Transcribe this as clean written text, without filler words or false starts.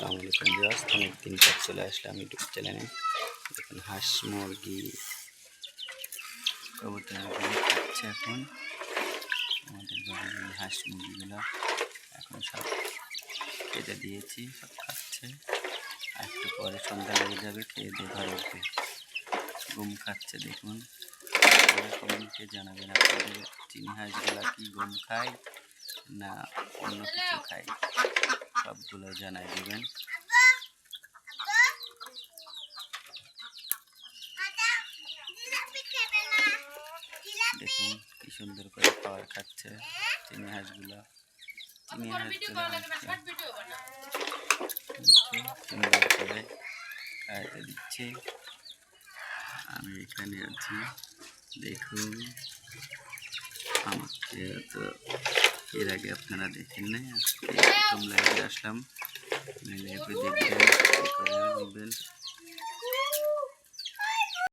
আসসালামু আলাইকুম ভিউয়ার্স, অনেকদিন পর চলে আসলাম ইউটিউব চ্যানেলে। দেখুন হাঁস মুরগি কবুতরগুলো খাচ্ছে। এখন আমাদের বাড়ির হাঁস মুরগিগুলো এখন সব খেতে দিয়েছি, সব খাচ্ছে। আর একটু পরে সন্ধ্যা লেগে যাবে, খেয়ে দিয়ে ঘরে উঠবে। ঘুম খাচ্ছে দেখুন। কমেন্টে জানাবেন আপনাদের চিনি হাঁসগুলা কি ঘুম খায় না অন্য কিছু খায়, সবগুলো জানাই দেবেন। দেখুন কি সুন্দর করে খাবার খাচ্ছে চিনি হাঁসগুলো। সুন্দর করে খাইতে দিচ্ছে। আমি এখানে আছি, দেখুন। আমাকে তো এর আগে আপনারা দেখেন নাই, আজকে প্রথম লাইভে আসলাম। লাইভে দেখবেন।